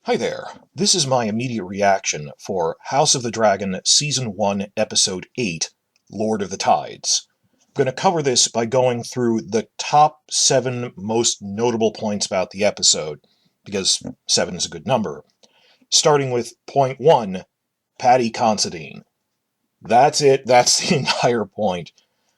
Hi there. This is my immediate reaction for House of the Dragon Season 1, Episode 8, Lord of the Tides. I'm going to cover this by going through the top 7 most notable points about the episode, because 7 is a good number. Starting with point 1, Paddy Considine. That's it, that's the entire point.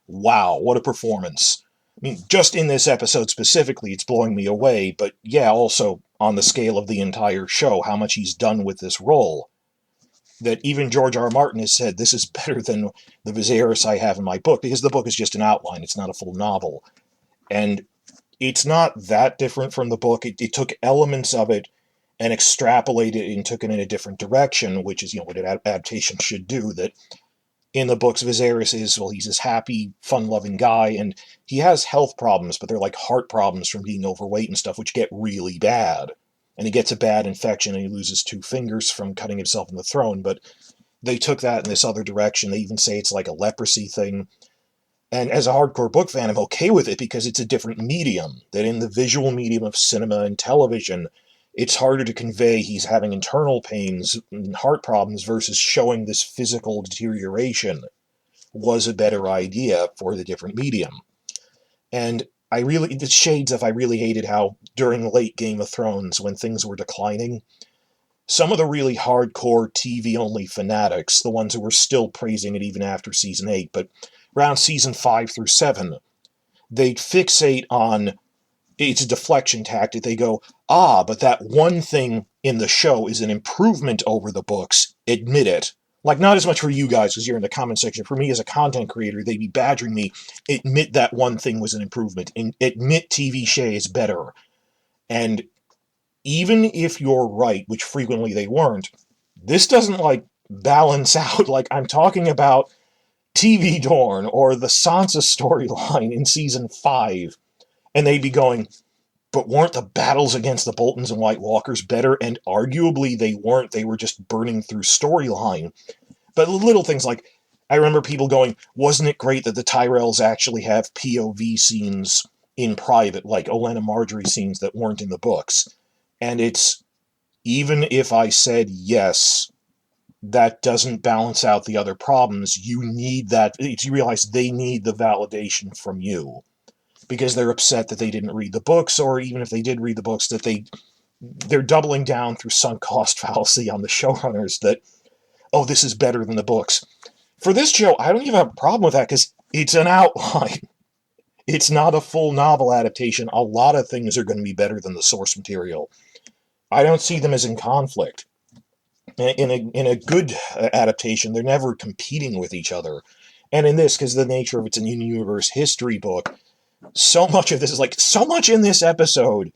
Wow, what a performance. I mean, just in this episode specifically, it's blowing me away, but yeah, also on the scale of the entire show, how much he's done with this role. That even George R. Martin has said this is better than the Viserys I have in my book, because the book is just an outline, it's not a full novel. And it's not that different from the book. It took elements of it and extrapolated it and took it in a different direction, which is, what an adaptation should do. That in the books, Viserys is, well, he's this happy, fun-loving guy, and he has health problems, but they're like heart problems from being overweight and stuff, which get really bad. And he gets a bad infection, and he loses 2 fingers from cutting himself in the throne, but they took that in this other direction. They even say it's like a leprosy thing. And as a hardcore book fan, I'm okay with it because it's a different medium. That in the visual medium of cinema and television, it's harder to convey he's having internal pains and heart problems versus showing this physical deterioration was a better idea for the different medium. And the shades of, I really hated how during late Game of Thrones, when things were declining, some of the really hardcore TV-only fanatics, the ones who were still praising it even after Season 8, but around Season 5 through 7, they'd fixate on, it's a deflection tactic. They go, but that one thing in the show is an improvement over the books. Admit it. Like, not as much for you guys, because you're in the comment section. For me as a content creator, they'd be badgering me. Admit that one thing was an improvement. And admit TV Shay is better. And even if you're right, which frequently they weren't, this doesn't, balance out. Like, I'm talking about TV Dorne or the Sansa storyline in Season 5. And they'd be going, but weren't the battles against the Boltons and White Walkers better? And arguably they weren't. They were just burning through storyline. But little things like, I remember people going, wasn't it great that the Tyrells actually have POV scenes in private, like Olenna Marjorie scenes that weren't in the books? And it's, even if I said yes, that doesn't balance out the other problems. You need that. You realize they need the validation from you, because they're upset that they didn't read the books, or even if they did read the books, that they're doubling down through sunk cost fallacy on the showrunners that, this is better than the books. For this show, I don't even have a problem with that, because it's an outline. It's not a full novel adaptation. A lot of things are going to be better than the source material. I don't see them as in conflict. In a good adaptation, they're never competing with each other. And in this, because of the nature of it's an in-universe history book, so much of this is so much in this episode,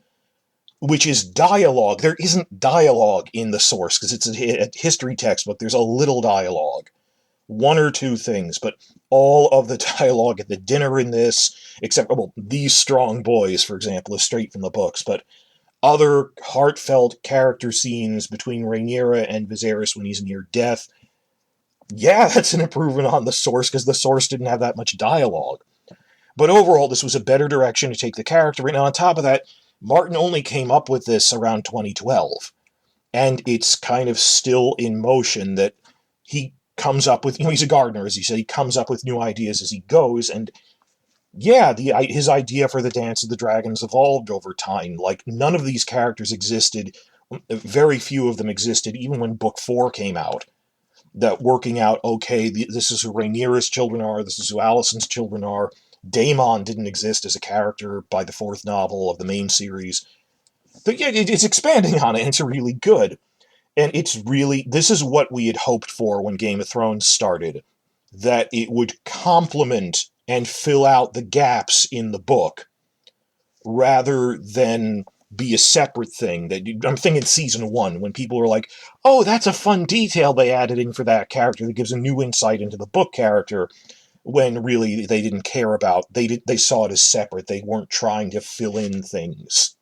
which is dialogue. There isn't dialogue in the source, because it's a history textbook. There's a little dialogue. 1 or 2 things, but all of the dialogue at the dinner in this, except, these strong boys, for example, is straight from the books, but other heartfelt character scenes between Rhaenyra and Viserys when he's near death, yeah, that's an improvement on the source, because the source didn't have that much dialogue. But overall, this was a better direction to take the character. And on top of that, Martin only came up with this around 2012. And it's kind of still in motion that he comes up with, he's a gardener, as he said, he comes up with new ideas as he goes. And yeah, his idea for the Dance of the Dragons evolved over time. Like, none of these characters existed. Very few of them existed, even when Book 4 came out. That working out, okay, this is who Rhaenyra's children are, this is who Alicent's children are. Daemon didn't exist as a character by the 4th novel of the main series. But yeah, it's expanding on it, and it's really good. And this is what we had hoped for when Game of Thrones started. That it would complement and fill out the gaps in the book, rather than be a separate thing. I'm thinking Season 1, when people were like, that's a fun detail they added in for that character that gives a new insight into the book character, when really they didn't care about, they saw it as separate. They weren't trying to fill in things.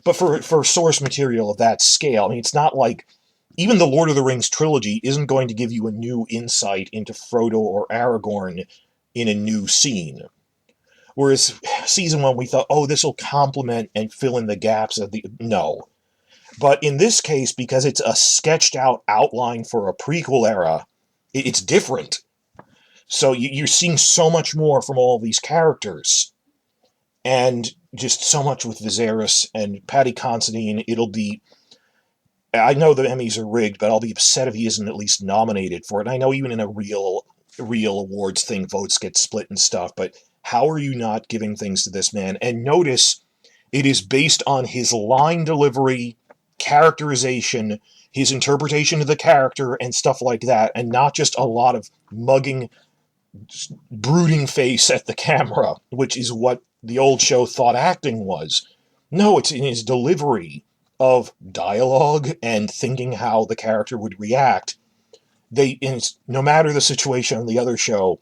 But for source material of that scale, I mean, it's not like, even the Lord of the Rings trilogy isn't going to give you a new insight into Frodo or Aragorn in a new scene. Whereas Season 1, we thought, this will complement and fill in the gaps of the... No. But in this case, because it's a sketched out outline for a prequel era, it's different. So you're seeing so much more from all these characters. And just so much with Viserys and Paddy Considine. I know the Emmys are rigged, but I'll be upset if he isn't at least nominated for it. And I know even in a real awards thing, votes get split and stuff, but how are you not giving things to this man? And notice it is based on his line delivery, characterization, his interpretation of the character, and stuff like that, and not just a lot of mugging, brooding face at the camera, which is what the old show thought acting was. No, it's in his delivery of dialogue and thinking how the character would react. No matter the situation on the other show,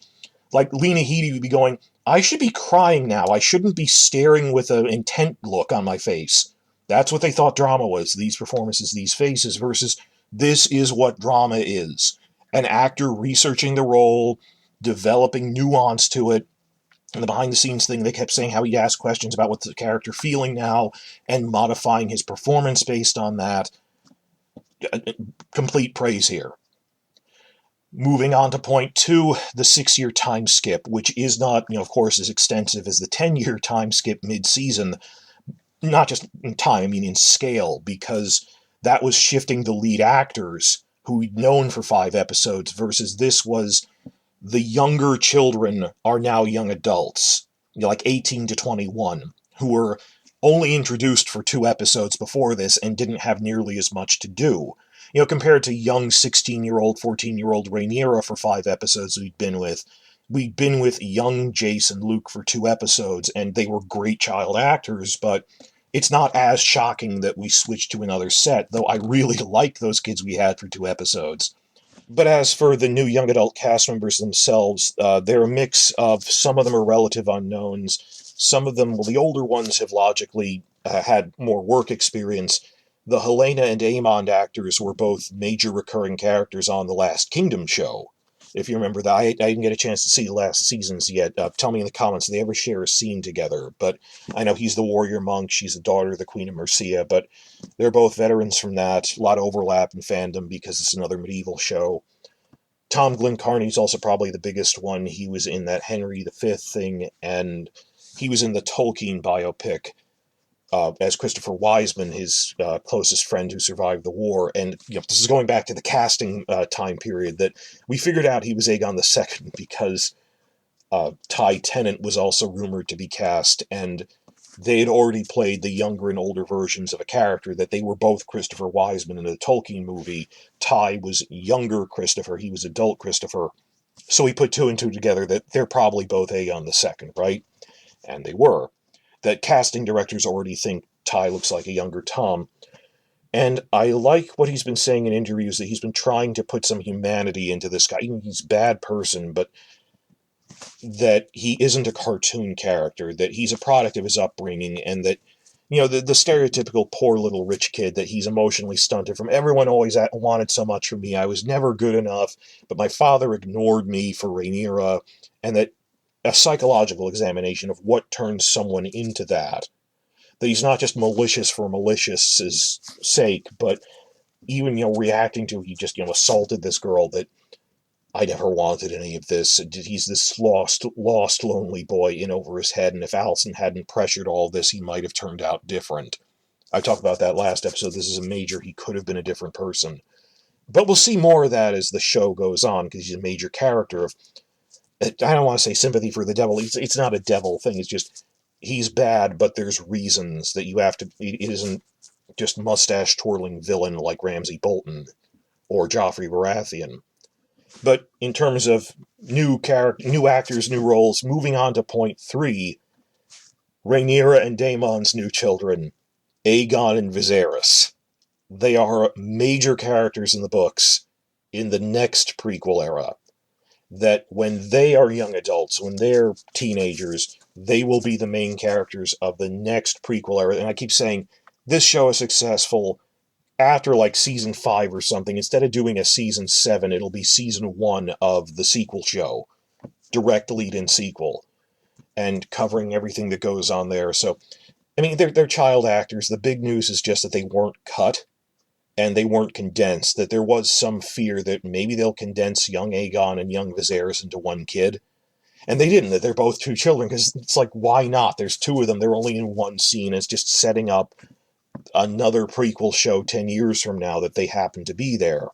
like Lena Headey would be going, I should be crying now. I shouldn't be staring with an intent look on my face. That's what they thought drama was, these performances, these faces, versus this is what drama is. An actor researching the role, developing nuance to it. And the behind-the-scenes thing, they kept saying how he'd ask questions about what's the character feeling now and modifying his performance based on that. Complete praise here. Moving on to point 2, the 6-year time skip, which is not, of course, as extensive as the 10-year time skip mid-season. Not just in time, I mean in scale, because that was shifting the lead actors who we'd known for 5 episodes, versus this was the younger children are now young adults, like 18 to 21, who were only introduced for 2 episodes before this and didn't have nearly as much to do. Compared to young 16-year-old, 14-year-old Rhaenyra for 5 episodes we'd been with young Jace and Luke for 2 episodes, and they were great child actors, but it's not as shocking that we switched to another set, though I really like those kids we had for 2 episodes. But as for the new young adult cast members themselves, they're a mix of, some of them are relative unknowns, some of them, well, the older ones have logically had more work experience. The Helena and Aemond actors were both major recurring characters on the Last Kingdom show. If you remember that, I didn't get a chance to see the last seasons yet. Tell me in the comments, do they ever share a scene together? But I know he's the warrior monk, she's the daughter of the Queen of Mercia, but they're both veterans from that. A lot of overlap in fandom because it's another medieval show. Tom Glencarney's also probably the biggest one. He was in that Henry V thing, and he was in the Tolkien biopic as Christopher Wiseman, his closest friend who survived the war. And this is going back to the casting time period that we figured out he was Aegon II because Ty Tennant was also rumored to be cast, and they had already played the younger and older versions of a character, that they were both Christopher Wiseman in the Tolkien movie. Ty was younger Christopher, he was adult Christopher. So we put 2 and 2 together that they're probably both Aegon II, right? And they were. That casting directors already think Ty looks like a younger Tom. And I like what he's been saying in interviews, that he's been trying to put some humanity into this guy. He's a bad person, but that he isn't a cartoon character, that he's a product of his upbringing, and that, the stereotypical poor little rich kid, that he's emotionally stunted from everyone always wanted so much from me. I was never good enough, but my father ignored me for Rhaenyra, and that a psychological examination of what turns someone into that. That he's not just malicious for malicious's sake, but even, reacting to, he just, assaulted this girl, that I never wanted any of this. He's this lost, lonely boy in over his head, and if Alicent hadn't pressured all this, he might have turned out different. I talked about that last episode. This is a major, he could have been a different person. But we'll see more of that as the show goes on, because he's a major character of, I don't want to say sympathy for the devil. It's not a devil thing. It's just, he's bad, but there's reasons that you have to, it isn't just mustache-twirling villain like Ramsay Bolton or Joffrey Baratheon. But in terms of new actors, new roles, moving on to point 3, Rhaenyra and Daemon's new children, Aegon and Viserys. They are major characters in the books in the next prequel era. That when they are young adults, when they're teenagers, they will be the main characters of the next prequel era. And I keep saying, this show is successful after like season 5 or something. Instead of doing a season 7, it'll be season 1 of the sequel show, direct lead-in sequel, and covering everything that goes on there. So I mean, they're child actors. The big news is just that they weren't cut and they weren't condensed, that there was some fear that maybe they'll condense young Aegon and young Viserys into one kid. And they didn't, that they're both two children, because it's like, why not? There's two of them, they're only in one scene. It's just setting up another prequel show 10 years from now that they happen to be there.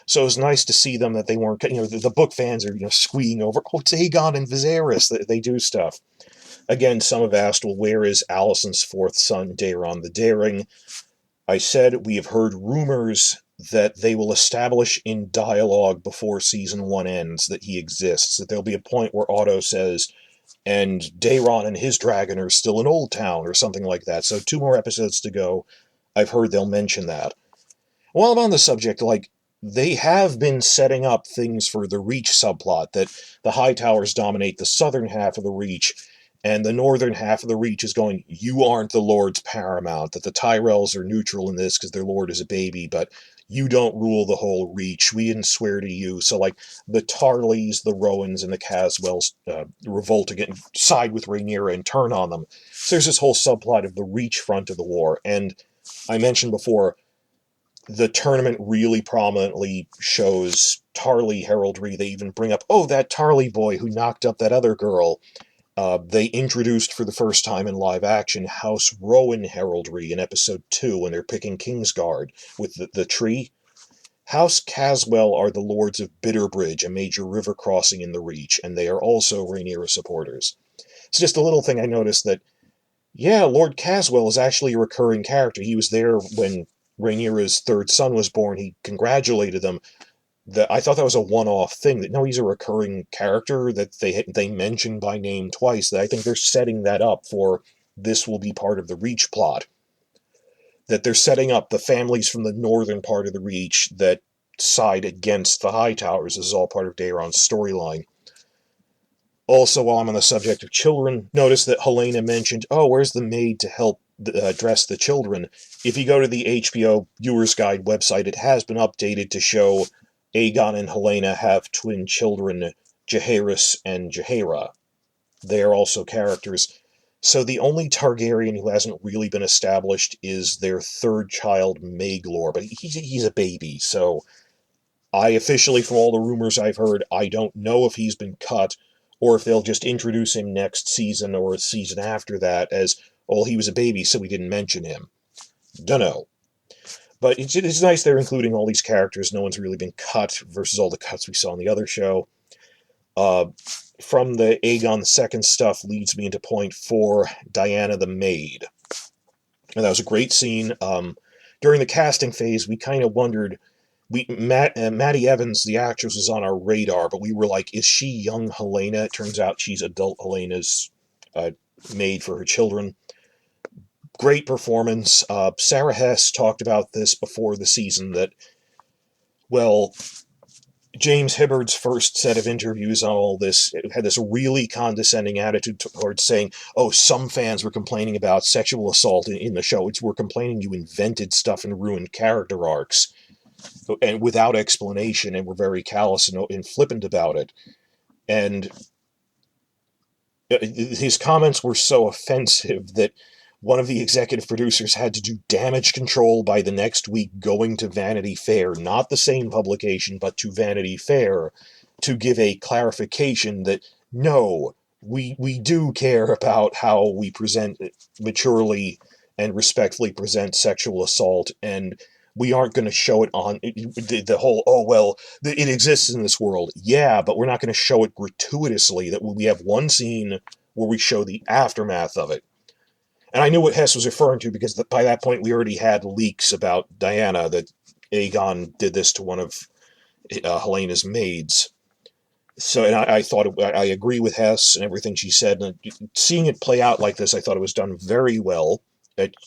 So it was nice to see them, that they weren't, the book fans are, squeaking over, oh, it's Aegon and Viserys, they do stuff. Again, some have asked, well, where is Alicent's fourth son, Daeron the Daring? I said we have heard rumors that they will establish in dialogue before season 1 ends that he exists, that there'll be a point where Otto says, and Daeron and his dragon are still in Old Town, or something like that. So 2 more episodes to go. I've heard they'll mention that. While I'm on the subject, they have been setting up things for the Reach subplot, that the Hightowers dominate the southern half of the Reach, and the northern half of the Reach is going, you aren't the Lord's paramount, that the Tyrells are neutral in this because their Lord is a baby, but you don't rule the whole Reach. We didn't swear to you. So, the Tarleys, the Rowans, and the Caswells revolt against, side with Rhaenyra and turn on them. So there's this whole subplot of the Reach front of the war. And I mentioned before, the tournament really prominently shows Tarley heraldry. They even bring up, oh, that Tarley boy who knocked up that other girl. They introduced for the first time in live action House Rowan heraldry in episode 2 when they're picking Kingsguard with the tree. House Caswell are the lords of Bitterbridge, a major river crossing in the Reach, and they are also Rhaenyra supporters. It's just a little thing I noticed that, yeah, Lord Caswell is actually a recurring character. He was there when Rhaenyra's third son was born. He congratulated them. I thought that was a one-off thing. That no, he's a recurring character that they mentioned by name twice. That I think they're setting that up for this will be part of the Reach plot. That they're setting up the families from the northern part of the Reach that side against the Hightowers. This is all part of Daeron's storyline. Also, while I'm on the subject of children, notice that Helena mentioned, oh, where's the maid to help dress the children? If you go to the HBO Viewer's Guide website, it has been updated to show Aegon and Helena have twin children, Jaehaerys and Jaehaera. They are also characters. So the only Targaryen who hasn't really been established is their third child, Maegor, but he's a baby, so I officially, from all the rumors I've heard, I don't know if he's been cut, or if they'll just introduce him next season or a season after that as, oh, he was a baby, so we didn't mention him. Dunno. But it's nice they're including all these characters. No one's really been cut versus all the cuts we saw in the other show. From the Aegon II stuff leads me into point 4, Diana the Maid. And that was a great scene. During the casting phase, we kind of wondered, Maddie Evans, the actress, was on our radar, but we were like, is she young Helena? It turns out she's adult Helena's maid for her children. Great performance. Sarah Hess talked about this before the season, that, well, James Hibbard's first set of interviews on all this had this really condescending attitude towards saying, oh, some fans were complaining about sexual assault in the show. We're complaining you invented stuff and ruined character arcs, and without explanation, and were very callous and flippant about it. And his comments were so offensive that one of the executive producers had to do damage control by the next week going to Vanity Fair, not the same publication, but to Vanity Fair, to give a clarification that, no, we do care about how we present, maturely and respectfully present sexual assault, and we aren't going to show it on the whole, oh, well, it exists in this world. Yeah, but we're not going to show it gratuitously. That we have one scene where we show the aftermath of it. And I knew what Hess was referring to because by that point we already had leaks about Diana, that Aegon did this to one of Helena's maids. So, and I thought, I agree with Hess and everything she said. And seeing it play out like this, I thought it was done very well.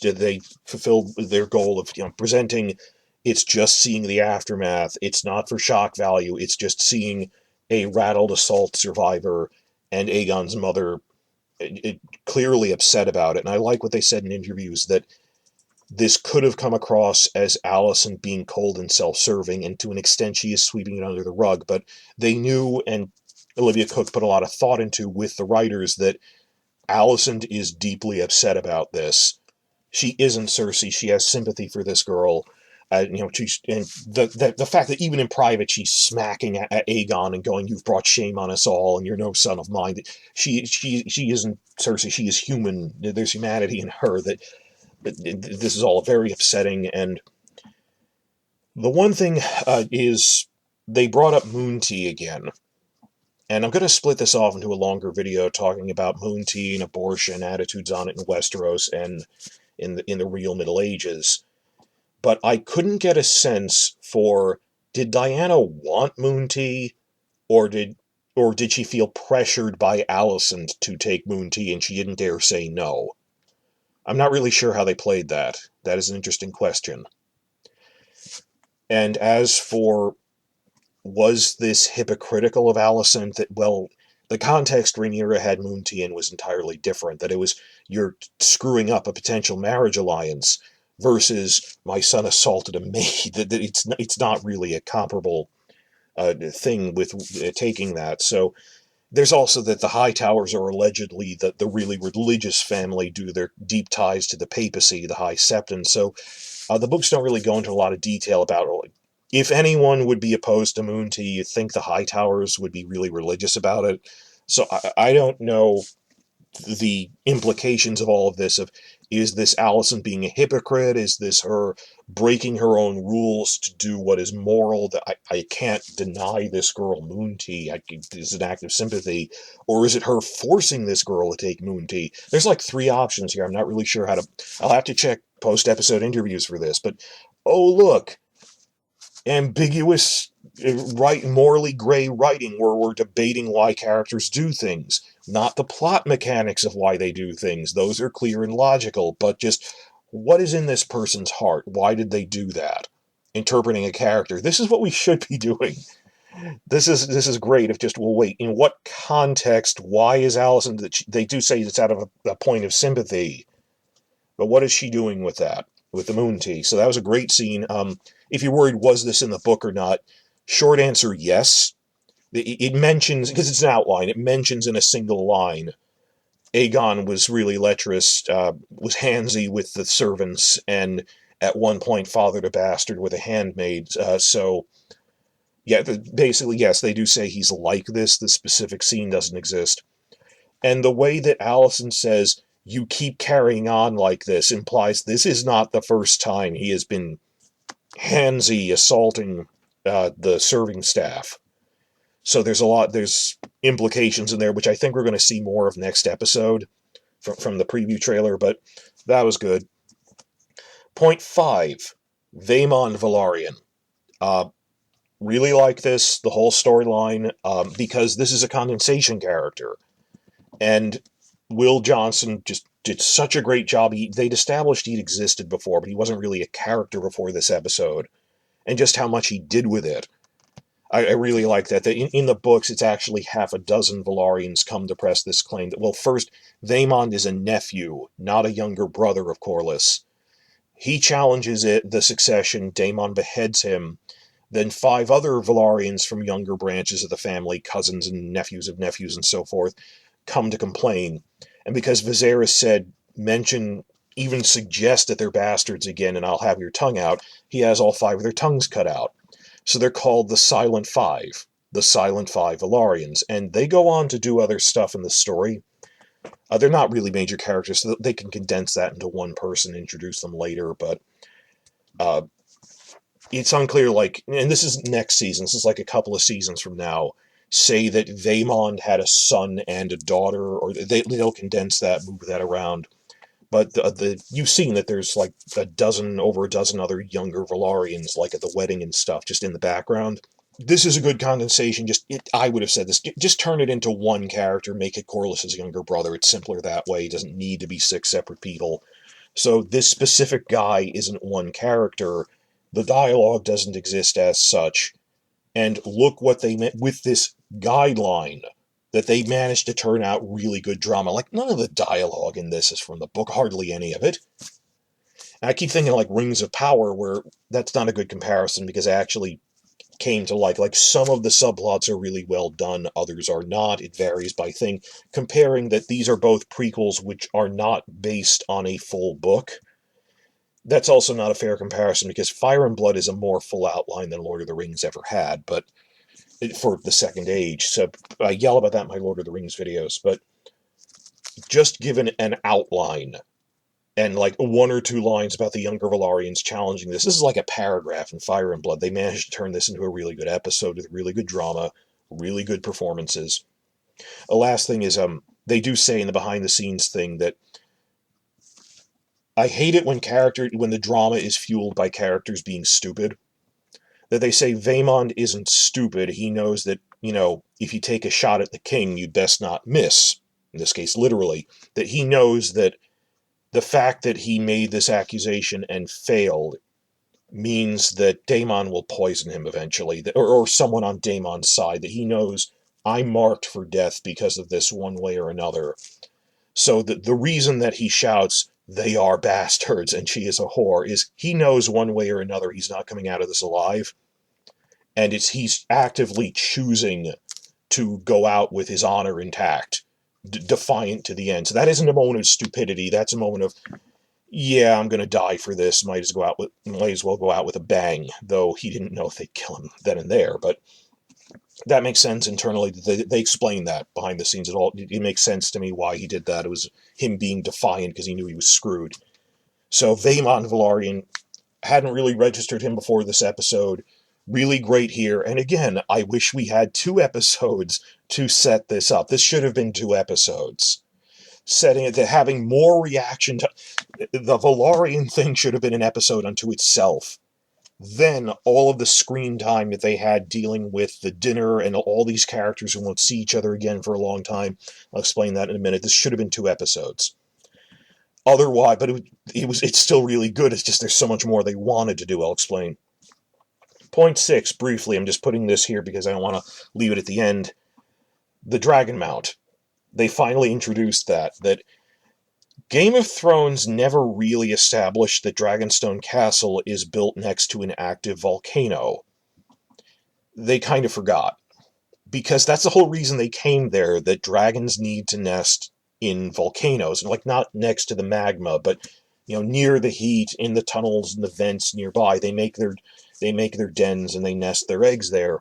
They fulfilled their goal of presenting, it's just seeing the aftermath. It's not for shock value. It's just seeing a rattled assault survivor and Aegon's mother clearly upset about it. And I like what they said in interviews, that this could have come across as Alicent being cold and self-serving, and to an extent she is sweeping it under the rug, but they knew, and Olivia Cook put a lot of thought into with the writers, that Alicent is deeply upset about this. She isn't Cersei. She has sympathy for this girl. She's, and the fact that even in private she's smacking at Aegon and going, "You've brought shame on us all, and you're no son of mine." She isn't Cersei. She is human. There's humanity in her. This is all very upsetting. And the one thing is they brought up Moon Tea again. And I'm going to split this off into a longer video talking about Moon Tea and abortion, attitudes on it in Westeros and in the real Middle Ages. But I couldn't get a sense for, did Diana want Moon Tea, or did she feel pressured by Alicent to take Moon Tea and she didn't dare say no? I'm not really sure how they played that. That is an interesting question. And as for, was this hypocritical of Alicent? That, well, the context Rhaenyra had Moon Tea in was entirely different. That it was, you're screwing up a potential marriage alliance, versus my son assaulted a maid. That it's not really a comparable thing with taking that. So there's also that the Hightowers are allegedly the really religious family due to their deep ties to the papacy, the High Septon. So the books don't really go into a lot of detail about, if anyone would be opposed to Moon Tea, you'd think the Hightowers would be really religious about it. So I don't know the implications of all of this. Of, is this Alicent being a hypocrite? Is this her breaking her own rules to do what is moral? That I can't deny this girl Moon Tea. It's an act of sympathy. Or is it her forcing this girl to take Moon Tea? There's like 3 options here. I'm not really sure how to... I'll have to check post-episode interviews for this. But, oh look, ambiguous, morally gray writing where we're debating why characters do things. Not the plot mechanics of why they do things. Those are clear and logical, but just what is in this person's heart? Why did they do that? Interpreting a character. This is what we should be doing. This is great. If just, well, wait, in what context? Why is Alicent? They do say it's out of a point of sympathy, but what is she doing with that? With the Moon Tea? So that was a great scene. If you're worried, was this in the book or not? Short answer, yes. It mentions, because it's an outline, it mentions in a single line, Aegon was really lecherous, was handsy with the servants, and at one point fathered a bastard with a handmaid. So, yeah, basically, yes, they do say he's like this. The specific scene doesn't exist. And the way that Alicent says, "You keep carrying on like this," implies this is not the first time he has been handsy, assaulting the serving staff. So there's implications in there, which I think we're going to see more of next episode from the preview trailer, but that was good. Point 5, Vemond Velaryon. Really like this, the whole storyline, because this is a condensation character. And Will Johnson just did such a great job. They'd established he'd existed before, but he wasn't really a character before this episode. And just how much he did with it. I really like that. In the books, it's actually half a dozen Velaryons come to press this claim. That, well, first, Vemond is a nephew, not a younger brother of Corlys. He challenges the succession, Daemon beheads him. Then 5 other Velaryons from younger branches of the family, cousins and nephews of nephews and so forth, come to complain. And because Viserys said, even suggest that they're bastards again and I'll have your tongue out, he has all 5 of their tongues cut out. So they're called the Silent Five, the Silent Five Velaryons, and they go on to do other stuff in the story. They're not really major characters, so they can condense that into one person, introduce them later, but it's unclear, and this is next season, this is like a couple of seasons from now, say that Vemond had a son and a daughter, or they'll condense that, move that around. But you've seen that there's like over a dozen other younger Velaryons, like at the wedding and stuff, just in the background. This is a good condensation. I would have said this. Just turn it into one character, make it Corlys' younger brother. It's simpler that way. It doesn't need to be 6 separate people. So this specific guy isn't one character. The dialogue doesn't exist as such. And look what they meant with this guideline, that they managed to turn out really good drama. Like, none of the dialogue in this is from the book, hardly any of it. And I keep thinking like Rings of Power, where that's not a good comparison, because actually came to like some of the subplots are really well done, others are not. It varies by thing. Comparing that these are both prequels which are not based on a full book, that's also not a fair comparison because Fire and Blood is a more full outline than Lord of the Rings ever had, but for the Second Age. So I yell about that in my Lord of the Rings videos, but just given an outline and like one or two lines about the younger Velaryons challenging this. This is like a paragraph in Fire and Blood. They managed to turn this into a really good episode with really good drama, really good performances. The last thing is, they do say in the behind the scenes thing that I hate it when the drama is fueled by characters being stupid. That they say Vemond isn't stupid. He knows that, if you take a shot at the king, you'd best not miss. In this case, literally. That he knows that the fact that he made this accusation and failed means that Daemon will poison him eventually, or someone on Daemon's side, that he knows I'm marked for death because of this one way or another. So the reason that he shouts, "They are bastards and she is a whore," is he knows one way or another he's not coming out of this alive. And he's actively choosing to go out with his honor intact, defiant to the end. So that isn't a moment of stupidity. That's a moment of, yeah, I'm going to die for this. Might as well go out with a bang. Though he didn't know if they'd kill him then and there. But that makes sense internally. They explain that behind the scenes at all. It makes sense to me why he did that. It was him being defiant because he knew he was screwed. So Vemond Velaryon, hadn't really registered him before this episode. Really great here. And again, I wish we had 2 episodes to set this up. This should have been 2 episodes. Setting it to having more reaction to the Velaryon thing should have been an episode unto itself. Then all of the screen time that they had dealing with the dinner and all these characters who won't see each other again for a long time. I'll explain that in a minute. This should have been 2 episodes. Otherwise, but it's still really good. It's just there's so much more they wanted to do. I'll explain. Point 6, briefly, I'm just putting this here because I don't want to leave it at the end. The Dragon Mount. They finally introduced that Game of Thrones never really established that Dragonstone Castle is built next to an active volcano. They kind of forgot. Because that's the whole reason they came there, that dragons need to nest in volcanoes. Like, not next to the magma, but, near the heat, in the tunnels and the vents nearby. They make their dens and they nest their eggs there.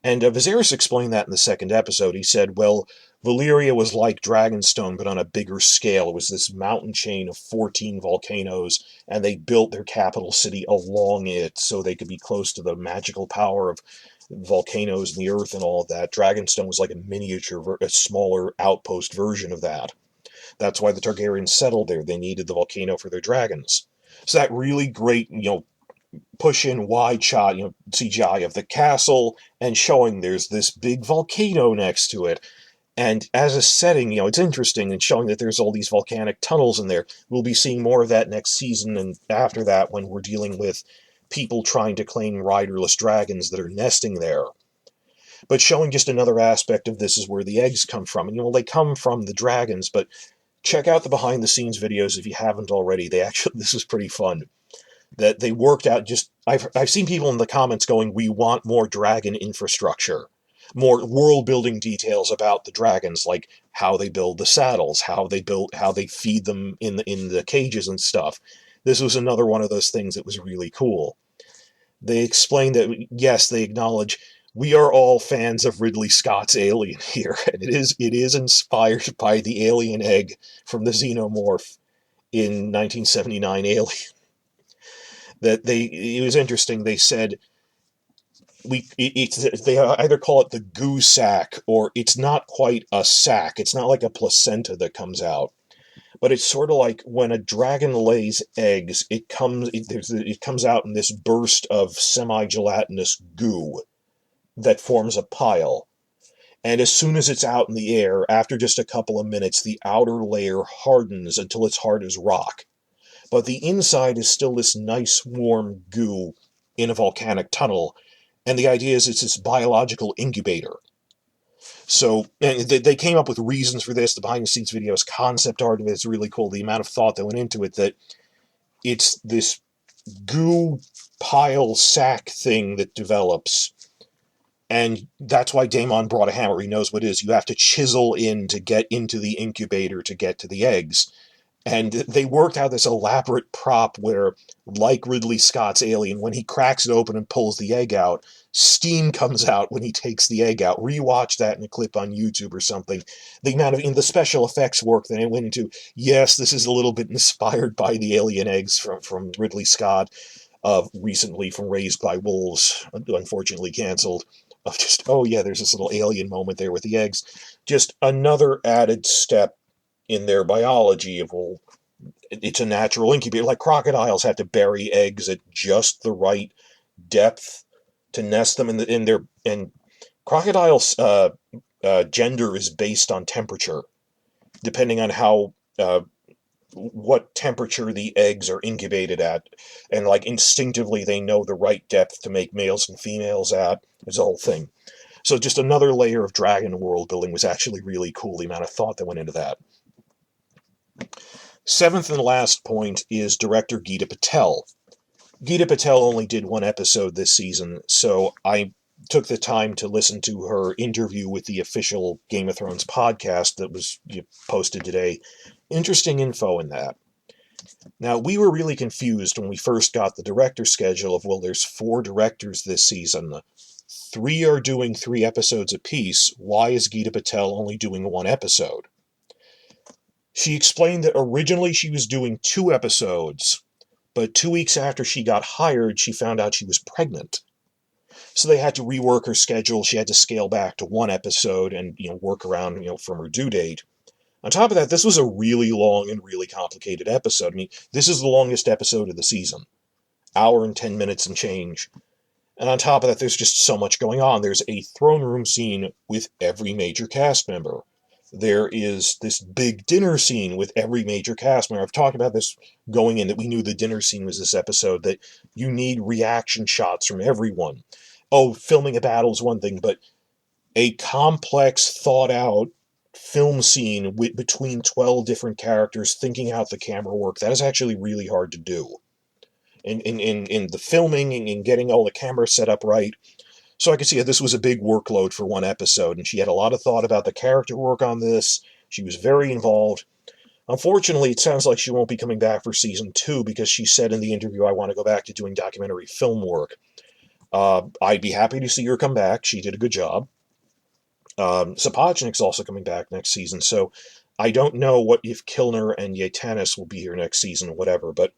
And Viserys explained that in the 2nd episode. He said, well, Valyria was like Dragonstone, but on a bigger scale. It was this mountain chain of 14 volcanoes, and they built their capital city along it so they could be close to the magical power of volcanoes and the earth and all of that. Dragonstone was like a miniature, a smaller outpost version of that. That's why the Targaryens settled there. They needed the volcano for their dragons. So that really great, push in wide shot, CGI of the castle and showing there's this big volcano next to it. And as a setting, it's interesting and showing that there's all these volcanic tunnels in there. We'll be seeing more of that next season and after that when we're dealing with people trying to claim riderless dragons that are nesting there. But showing just another aspect of this is where the eggs come from. And, they come from the dragons, but check out the behind-the-scenes videos if you haven't already. This was pretty fun. That they worked out I've seen people in the comments going, we want more dragon infrastructure. More world-building details about the dragons, like how they build the saddles, how they feed them in the cages and stuff. This was another one of those things that was really cool. They explained that, yes, they acknowledge we are all fans of Ridley Scott's Alien here, and it is inspired by the alien egg from the Xenomorph in 1979 Alien. It was interesting. They said they either call it the goo sack or it's not quite a sack. It's not like a placenta that comes out, but it's sort of like when a dragon lays eggs. It comes out in this burst of semi-gelatinous goo that forms a pile. And as soon as it's out in the air, after just a couple of minutes, the outer layer hardens until it's hard as rock. But the inside is still this nice warm goo in a volcanic tunnel, and the idea is it's this biological incubator. So and they came up with reasons for this. The behind-the-scenes videos, concept art of it is really cool. The amount of thought that went into it, that it's this goo pile sack thing that develops. And that's why Daemon brought a hammer. He knows what it is. You have to chisel in to get into the incubator to get to the eggs. And they worked out this elaborate prop where, like Ridley Scott's Alien, when he cracks it open and pulls the egg out, steam comes out when he takes the egg out. Rewatch that in a clip on YouTube or something. The amount of in the special effects work that it went into. Yes, this is a little bit inspired by the alien eggs from Ridley Scott, recently from Raised by Wolves, unfortunately canceled. Of just, oh yeah, there's this little alien moment there with the eggs. Just another added step in their biology of, well, it's a natural incubator. Like crocodiles have to bury eggs at just the right depth to nest them in their, and crocodiles gender is based on temperature, depending on how what temperature the eggs are incubated at, and like instinctively they know the right depth to make males and females at. There's a whole thing. So just another layer of dragon world building was actually really cool, the amount of thought that went into that. Seventh and last point is director Geeta Patel. Geeta Patel only did one episode this season, so I took the time to listen to her interview with the official Game of Thrones podcast that was posted today. Interesting info in that. Now, we were really confused when we first got the director schedule of, well, there's 4 directors this season. 3 are doing 3 episodes apiece. Why is Geeta Patel only doing 1 episode? She explained that originally she was doing 2 episodes, but 2 weeks after she got hired, she found out she was pregnant. So they had to rework her schedule. She had to scale back to 1 episode and, work around, from her due date. On top of that, this was a really long and really complicated episode. I mean, this is the longest episode of the season. Hour and 10 minutes and change. And on top of that, there's just so much going on. There's a throne room scene with every major cast member. There is this big dinner scene with every major cast member. I've talked about this going in, that we knew the dinner scene was this episode, that you need reaction shots from everyone. Oh, filming a battle is one thing, but a complex, thought-out film scene between 12 different characters, thinking out the camera work, that is actually really hard to do. In the filming and in getting all the cameras set up right. So I could see that this was a big workload for 1 episode, and she had a lot of thought about the character work on this. She was very involved. Unfortunately, it sounds like she won't be coming back for season 2, because she said in the interview, I want to go back to doing documentary film work. I'd be happy to see her come back. She did a good job. Sapochnik's also coming back next season, so I don't know what if Kilner and Yaitanis will be here next season or whatever, but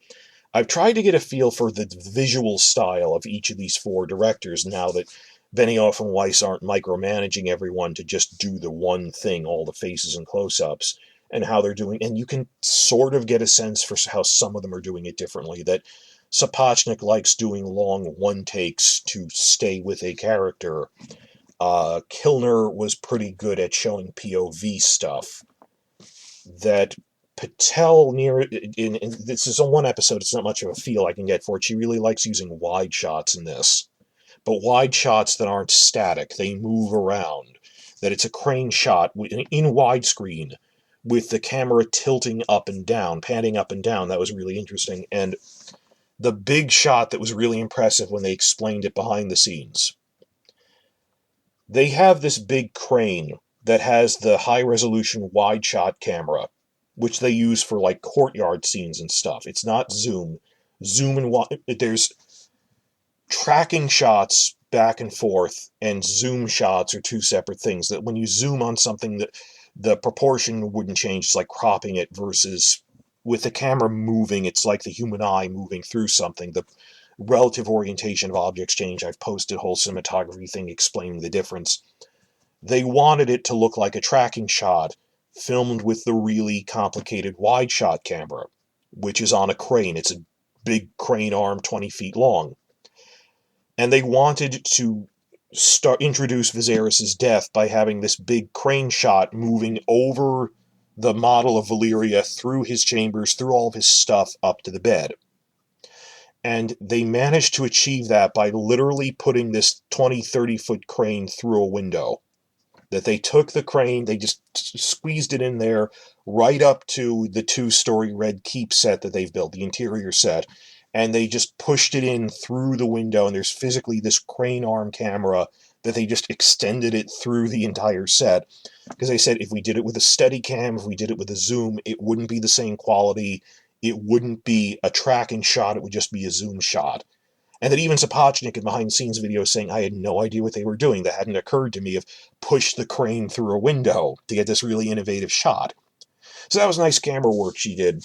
I've tried to get a feel for the visual style of each of these 4 directors now that Benioff and Weiss aren't micromanaging everyone to just do the one thing, all the faces and close-ups, and how they're doing. And you can sort of get a sense for how some of them are doing it differently, that Sapochnik likes doing long one-takes to stay with a character. Kilner was pretty good at showing POV stuff. That Patel, in this is a 1 episode, it's not much of a feel I can get for it. She really likes using wide shots in this, but wide shots that aren't static. They move around. That it's a crane shot in widescreen with the camera tilting up and down, panning up and down. That was really interesting. And the big shot that was really impressive when they explained it behind the scenes. They have this big crane that has the high-resolution wide-shot camera, which they use for, like, courtyard scenes and stuff. It's not zoom. Zoom and there's tracking shots back and forth, and zoom shots are 2 separate things. That when you zoom on something, that the proportion wouldn't change. It's like cropping it, versus with the camera moving, it's like the human eye moving through something. The relative orientation of objects change. I've posted a whole cinematography thing explaining the difference. They wanted it to look like a tracking shot filmed with the really complicated wide shot camera, which is on a crane. It's a big crane arm, 20 feet long. And they wanted to introduce Viserys' death by having this big crane shot moving over the model of Valyria, through his chambers, through all of his stuff, up to the bed. And they managed to achieve that by literally putting this 20, 30-foot crane through a window. That they took the crane, they just squeezed it in there, right up to the 2-story red keep set that they've built, the interior set, and they just pushed it in through the window, and there's physically this crane arm camera that they just extended it through the entire set. Because they said if we did it with a Steadicam, if we did it with a zoom, it wouldn't be the same quality. It wouldn't be a tracking shot, it would just be a zoom shot. And that even Sapochnik in behind-the-scenes videos saying, I had no idea what they were doing. That hadn't occurred to me of push the crane through a window to get this really innovative shot. So that was nice camera work she did.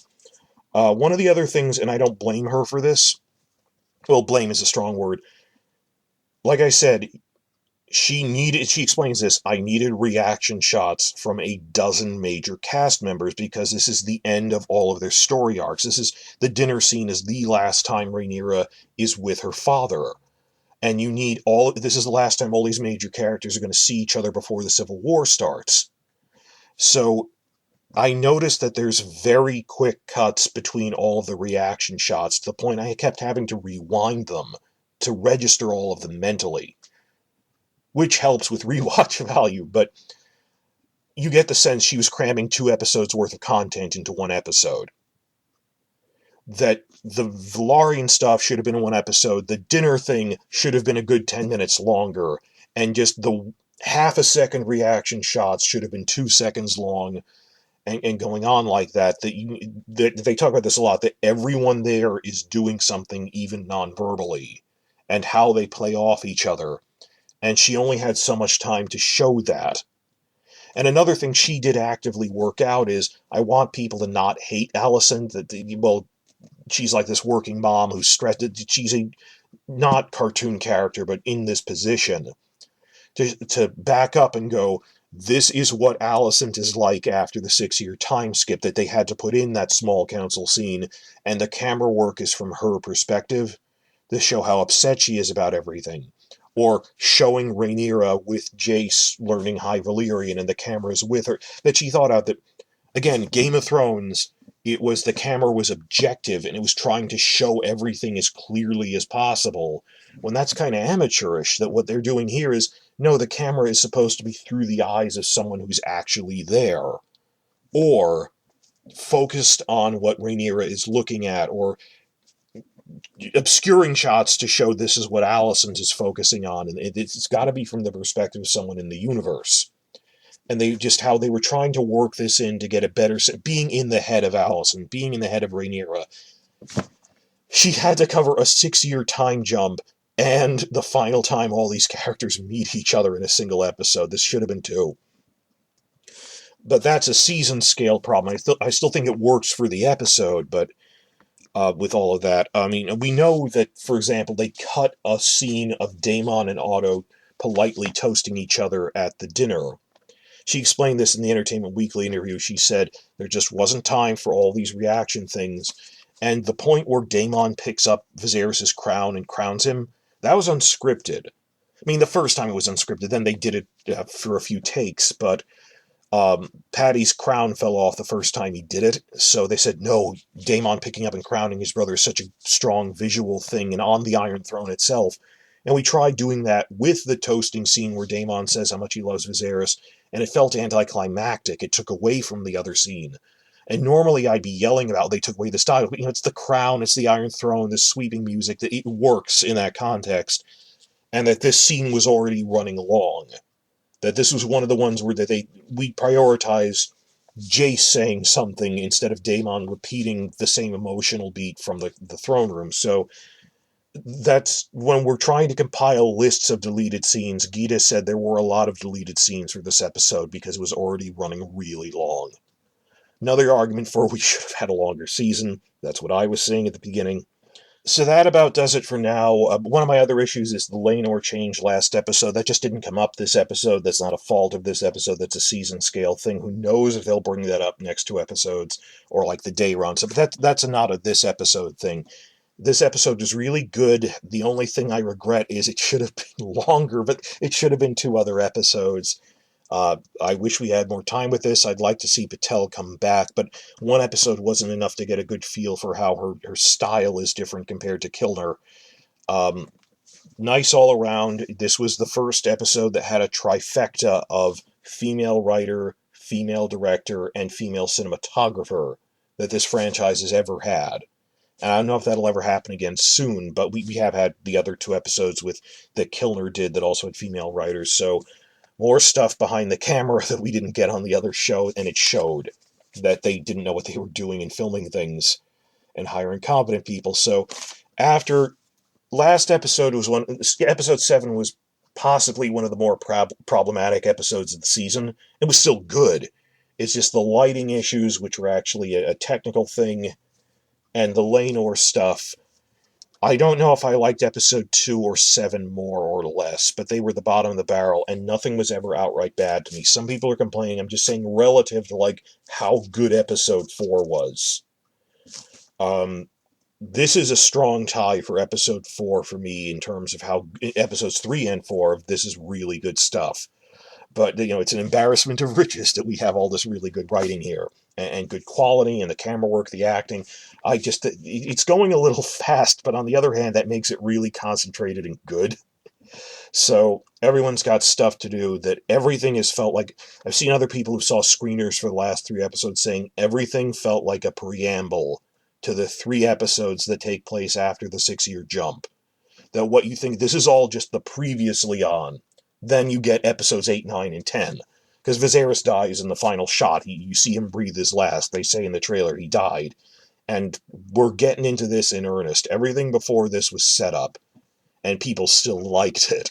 One of the other things, and I don't blame her for this, well, blame is a strong word. Like I said, she explains this, I needed reaction shots from a dozen major cast members because this is the end of all of their story arcs. The dinner scene is the last time Rhaenyra is with her father. And this is the last time all these major characters are going to see each other before the Civil War starts. So I noticed that there's very quick cuts between all of the reaction shots to the point I kept having to rewind them to register all of them mentally, which helps with rewatch value, but you get the sense she was cramming 2 episodes worth of content into 1 episode. That the Velaryon stuff should have been 1 episode, the dinner thing should have been a good 10 minutes longer, and just the half-a-second reaction shots should have been 2 seconds long, and going on like that. That they talk about this a lot, that everyone there is doing something even non-verbally, and how they play off each other. And she only had so much time to show that. And another thing she did actively work out is, I want people to not hate Alicent, she's like this working mom who's stressed, she's a not cartoon character, but in this position, to back up and go, this is what Alicent is like after the 6-year time skip, that they had to put in that small council scene, and the camera work is from her perspective, to show how upset she is about everything. Or showing Rhaenyra with Jace learning High Valyrian and the camera's with her, that she thought out that, again, Game of Thrones, the camera was objective and it was trying to show everything as clearly as possible, when that's kind of amateurish, that what they're doing here is, no, the camera is supposed to be through the eyes of someone who's actually there, or focused on what Rhaenyra is looking at, or obscuring shots to show this is what Alicent is focusing on, and it's got to be from the perspective of someone in the universe. And how they were trying to work this in to get a better, being in the head of Alicent, being in the head of Rhaenyra. She had to cover a 6-year time jump, and the final time all these characters meet each other in a single episode. This should have been 2. But that's a season scale problem. I still think it works for the episode, but with all of that. I mean, we know that, for example, they cut a scene of Daemon and Otto politely toasting each other at the dinner. She explained this in the Entertainment Weekly interview. She said there just wasn't time for all these reaction things. And the point where Daemon picks up Viserys' crown and crowns him, that was unscripted. I mean, the first time it was unscripted, then they did it for a few takes, but Paddy's crown fell off the first time he did it, so they said, no, Daemon picking up and crowning his brother is such a strong visual thing, and on the Iron Throne itself. And we tried doing that with the toasting scene where Daemon says how much he loves Viserys, and it felt anticlimactic. It took away from the other scene. And normally I'd be yelling about they took away the style, but it's the crown, it's the Iron Throne, this sweeping music, that it works in that context, and that this scene was already running long. That this was one of the ones where we prioritize Jace saying something instead of Daemon repeating the same emotional beat from the throne room. So that's when we're trying to compile lists of deleted scenes. Gita said there were a lot of deleted scenes for this episode because it was already running really long. Another argument for we should have had a longer season. That's what I was saying at the beginning. So that about does it for now. One of my other issues is the Laenor change last episode. That just didn't come up this episode. That's not a fault of this episode. That's a season scale thing. Who knows if they'll bring that up next 2 episodes, or like the day run. So, but that's not a this episode thing. This episode is really good. The only thing I regret is it should have been longer, but it should have been 2 other episodes. I wish we had more time with this. I'd like to see Patel come back, but 1 episode wasn't enough to get a good feel for how her style is different compared to Kilner. Nice all around. This was the first episode that had a trifecta of female writer, female director, and female cinematographer that this franchise has ever had. And I don't know if that'll ever happen again soon, but we have had the other 2 episodes that Kilner did that also had female writers, so more stuff behind the camera that we didn't get on the other show, and it showed that they didn't know what they were doing in filming things and hiring competent people. So after last episode episode 7 was possibly one of the more problematic episodes of the season. It was still good. It's just the lighting issues, which were actually a technical thing, and the Laenor stuff. I don't know if I liked episode 2 or 7 more or less, but they were the bottom of the barrel, and nothing was ever outright bad to me. Some people are complaining. I'm just saying relative to, like, how good episode 4 was. This is a strong tie for episode 4 for me in terms of how episodes 3 and 4, this is really good stuff. But, it's an embarrassment of riches that we have all this really good writing here and good quality and the camera work, the acting. It's going a little fast, but on the other hand, that makes it really concentrated and good. So everyone's got stuff to do, that everything has felt like, I've seen other people who saw screeners for the last 3 episodes saying everything felt like a preamble to the 3 episodes that take place after the 6-year jump. That what you think, this is all just the previously on. Then you get episodes 8, 9, and 10. Because Viserys dies in the final shot. You see him breathe his last. They say in the trailer he died. And we're getting into this in earnest. Everything before this was set up. And people still liked it.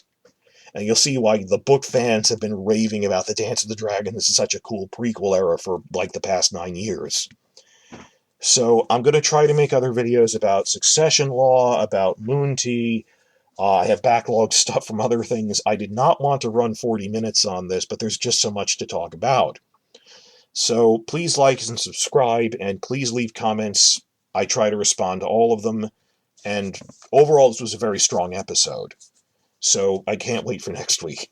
And you'll see why the book fans have been raving about the Dance of the Dragon. This is such a cool prequel era for, like, the past 9 years. So I'm going to try to make other videos about succession law, about Moon Tea. I have backlogged stuff from other things. I did not want to run 40 minutes on this, but there's just so much to talk about. So please like and subscribe, and please leave comments. I try to respond to all of them. And overall, this was a very strong episode. So I can't wait for next week.